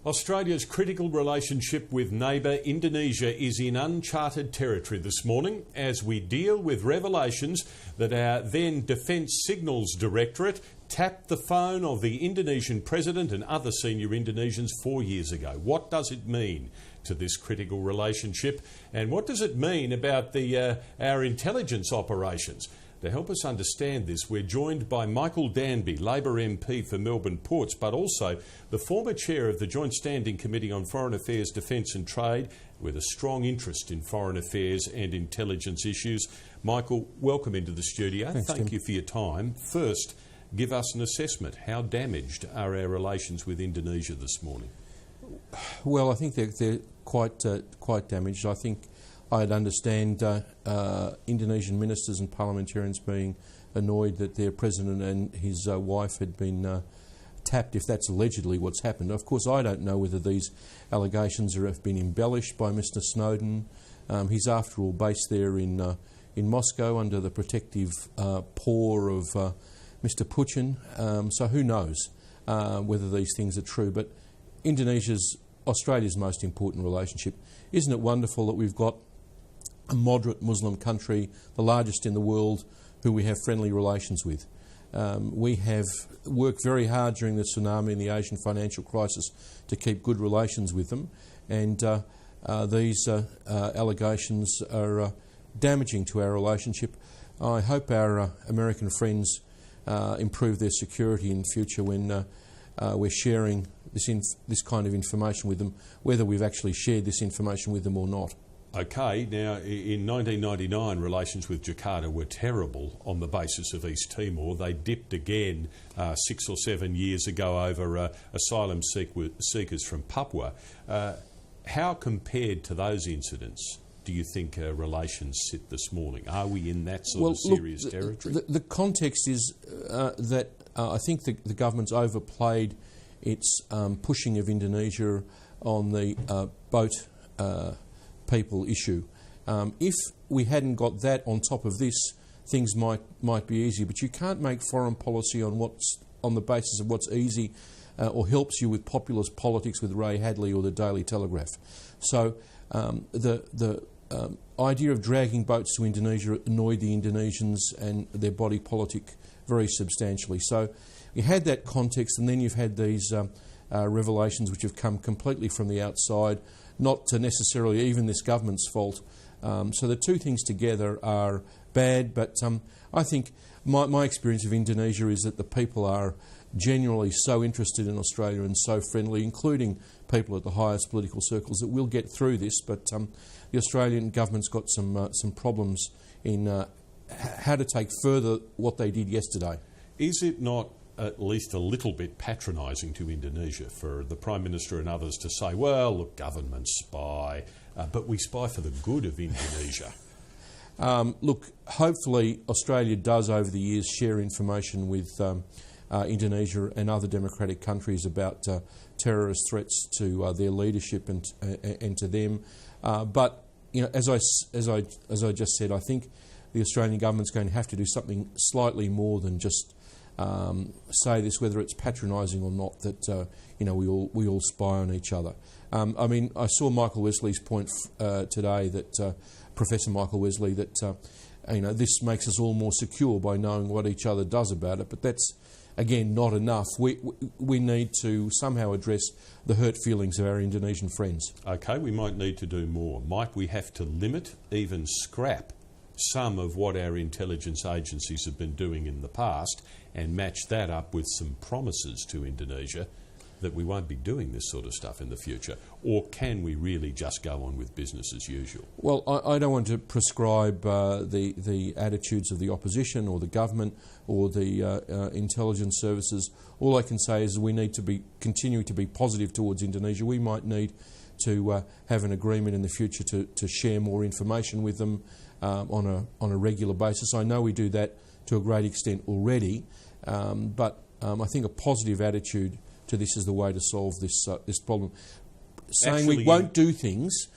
Australia's critical relationship with neighbour Indonesia is in uncharted territory this morning as we deal with revelations that our then Defence Signals Directorate tapped the phone of the Indonesian President and other senior Indonesians 4 years ago. What does it mean to this critical relationship, and what does it mean about our intelligence operations? To help us understand this, we're joined by Michael Danby, Labor MP for Melbourne Ports, but also the former chair of the Joint Standing Committee on Foreign Affairs, Defence and Trade, with a strong interest in foreign affairs and intelligence issues. Michael, welcome into the studio. Thanks, Thank Tim. you for your time. First, give us an assessment. How damaged are our relations with Indonesia this morning? Well, I think they're quite damaged. I think I'd understand Indonesian ministers and parliamentarians being annoyed that their president and his wife had been tapped, if that's allegedly what's happened. Of course, I don't know whether these allegations have been embellished by Mr. Snowden. He's, after all, based there in Moscow under the protective paw of Mr. Putin. So who knows whether these things are true. But Indonesia's Australia's most important relationship. Isn't it wonderful that we've got a moderate Muslim country, the largest in the world, who we have friendly relations with? We have worked very hard during the tsunami and the Asian financial crisis to keep good relations with them, and these allegations are damaging to our relationship. I hope our American friends improve their security in the future when we're sharing this kind of information with them, whether we've actually shared this information with them or not. Okay, now in 1999 relations with Jakarta were terrible on the basis of East Timor. They dipped again 6 or 7 years ago over asylum seekers from Papua. How, compared to those incidents, do you think relations sit this morning? Are we in that sort of serious territory? The context is that I think the government's overplayed its pushing of Indonesia on the boat people issue. If we hadn't got that on top of this, things might be easier. But you can't make foreign policy on the basis of what's easy or helps you with populist politics with Ray Hadley or the Daily Telegraph. So the idea of dragging boats to Indonesia annoyed the Indonesians and their body politic very substantially. So you had that context, and then you've had these revelations which have come completely from the outside, not necessarily even this government's fault. So the two things together are bad, but I think my experience of Indonesia is that the people are genuinely so interested in Australia and so friendly, including people at the highest political circles, that we'll get through this. But the Australian government's got some problems in how to take further what they did yesterday. Is it not at least a little bit patronising to Indonesia for the Prime Minister and others to say, well, look, government spy, but we spy for the good of Indonesia? Look, hopefully Australia does over the years share information with Indonesia and other democratic countries about terrorist threats to their leadership and to them. But you know, as I just said, I think the Australian government's going to have to do something slightly more than just say this, whether it's patronising or not, that you know, we all spy on each other. I mean, I saw Michael Wesley's point today, that Professor Michael Wesley, that you know, this makes us all more secure by knowing what each other does about it. But that's again not enough. We need to somehow address the hurt feelings of our Indonesian friends. Okay, we might need to do more. Might we have to limit, even scrap, some of what our intelligence agencies have been doing in the past and match that up with some promises to Indonesia that we won't be doing this sort of stuff in the future? Or can we really just go on with business as usual? Well, I don't want to prescribe the attitudes of the opposition or the government or the intelligence services. All I can say is we need to be continuing to be positive towards Indonesia. We might need to have an agreement in the future to share more information with them on a regular basis. I know we do that to a great extent already, but I think a positive attitude to this is the way to solve this problem. Saying we won't do things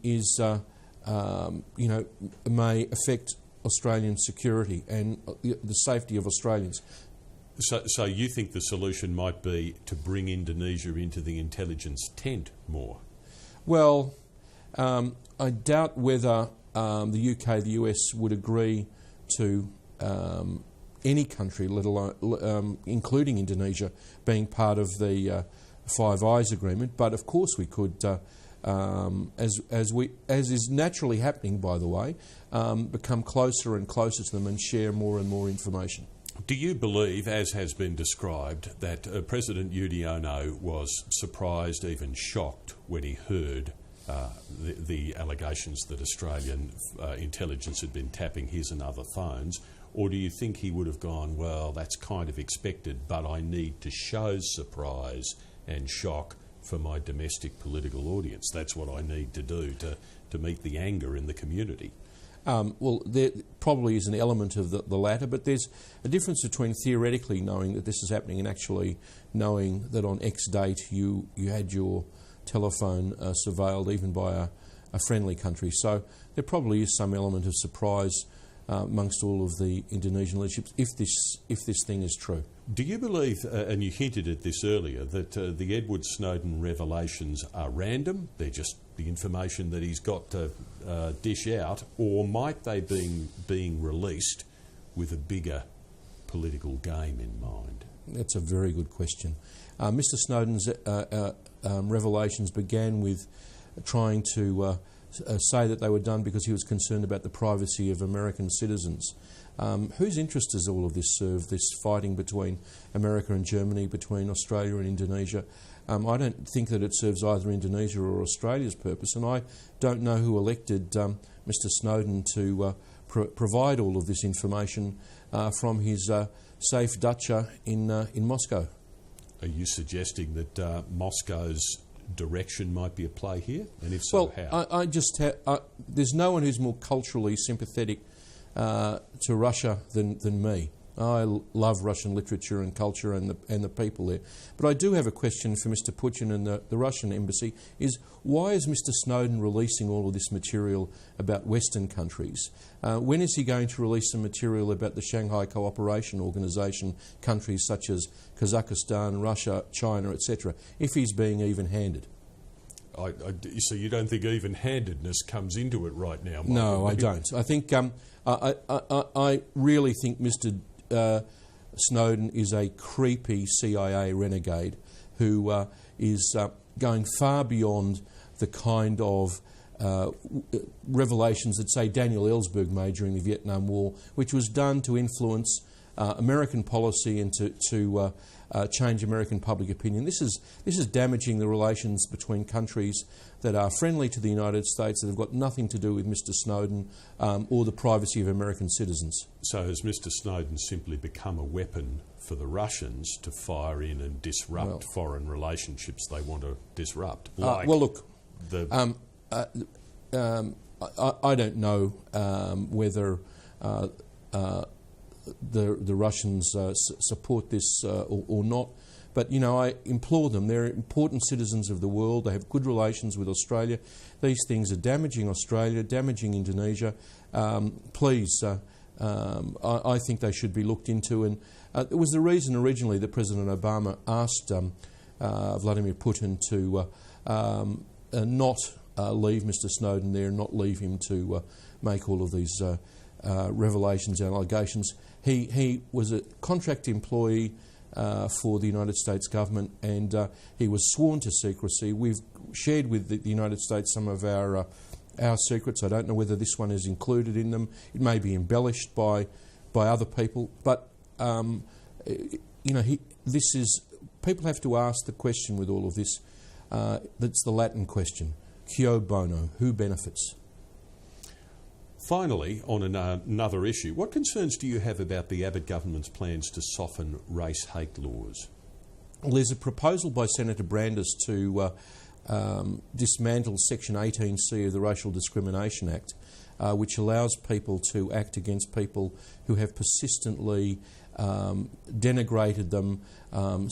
is, you know, may affect Australian security and the safety of Australians. So you think the solution might be to bring Indonesia into the intelligence tent more? Well, I doubt whether the UK, the US would agree to any country, let alone including Indonesia, being part of the Five Eyes agreement. But of course, we could, as is naturally happening, by the way, become closer and closer to them and share more and more information. Do you believe, as has been described, that President Yudhoyono was surprised, even shocked, when he heard the allegations that Australian intelligence had been tapping his and other phones? Or do you think he would have gone, well, that's kind of expected, but I need to show surprise and shock for my domestic political audience? That's what I need to do to meet the anger in the community. Well, there probably is an element of the latter, but there's a difference between theoretically knowing that this is happening and actually knowing that on X date you had your telephone surveilled even by a friendly country. So there probably is some element of surprise amongst all of the Indonesian leadership if this thing is true. Do you believe, and you hinted at this earlier, that the Edward Snowden revelations are random? They're just the information that he's got to dish out, or might they be being released with a bigger political game in mind? That's a very good question. Mr. Snowden's revelations began with trying to say that they were done because he was concerned about the privacy of American citizens. Whose interest does all of this serve, this fighting between America and Germany, between Australia and Indonesia? I don't think that it serves either Indonesia or Australia's purpose, and I don't know who elected Mr. Snowden to provide all of this information from his safe dacha in Moscow. Are you suggesting that Moscow's direction might be at play here? And if so, well, how? There's no one who's more culturally sympathetic to Russia than me. I love Russian literature and culture and the people there. But I do have a question for Mr. Putin and the Russian embassy, is why is Mr. Snowden releasing all of this material about Western countries? When is he going to release some material about the Shanghai Cooperation Organisation countries such as Kazakhstan, Russia, China, etc., if he's being even-handed? So you don't think even-handedness comes into it right now, Michael? No, I don't. I think I really think Mr. Snowden is a creepy CIA renegade who is going far beyond the kind of revelations that, say, Daniel Ellsberg made during the Vietnam War, which was done to influence American policy and to change American public opinion. This is damaging the relations between countries that are friendly to the United States, that have got nothing to do with Mr. Snowden or the privacy of American citizens. So has Mr. Snowden simply become a weapon for the Russians to fire in and disrupt foreign relationships they want to disrupt? Well, look, I don't know whether the Russians support this or not. But, you know, I implore them. They're important citizens of the world. They have good relations with Australia. These things are damaging Australia, damaging Indonesia. Please, I think they should be looked into. And it was the reason originally that President Obama asked Vladimir Putin to not leave Mr. Snowden there, not leave him to make all of these revelations and allegations. He was a contract employee for the United States government, and he was sworn to secrecy. We've shared with the United States some of our secrets. I don't know whether this one is included in them. It may be embellished by other people, but you know, people have to ask the question with all of this. That's the Latin question: Quo bono? Who benefits? Finally, on another issue, what concerns do you have about the Abbott government's plans to soften race hate laws? Well, there's a proposal by Senator Brandis to dismantle Section 18C of the Racial Discrimination Act, which allows people to act against people who have persistently denigrated them,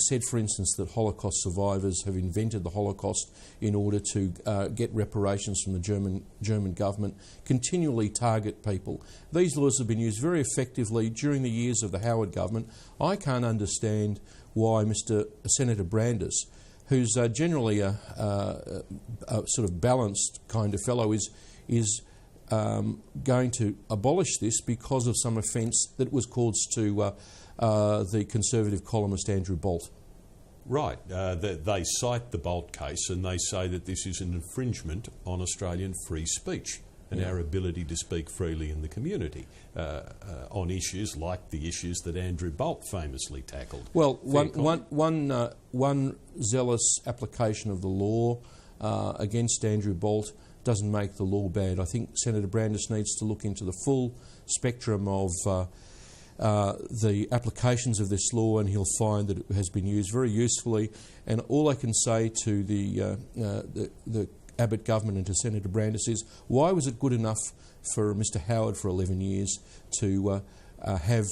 said, for instance, that Holocaust survivors have invented the Holocaust in order to get reparations from the German government, continually target people. These laws have been used very effectively during the years of the Howard government. I can't understand why Senator Brandis, who's generally a sort of balanced kind of fellow, is going to abolish this because of some offence that was caused to the Conservative columnist Andrew Bolt. Right. They cite the Bolt case and they say that this is an infringement on Australian free speech and our ability to speak freely in the community on issues like the issues that Andrew Bolt famously tackled. Well, one zealous application of the law against Andrew Bolt doesn't make the law bad. I think Senator Brandis needs to look into the full spectrum of the applications of this law, and he'll find that it has been used very usefully. And all I can say to the Abbott government and to Senator Brandis is, why was it good enough for Mr Howard for 11 years to have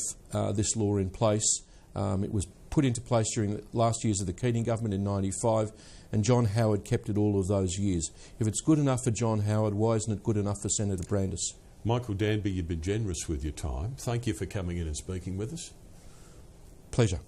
this law in place? It was put into place during the last years of the Keating government in '95, and John Howard kept it all of those years. If it's good enough for John Howard, why isn't it good enough for Senator Brandis? Michael Danby, you've been generous with your time. Thank you for coming in and speaking with us. Pleasure.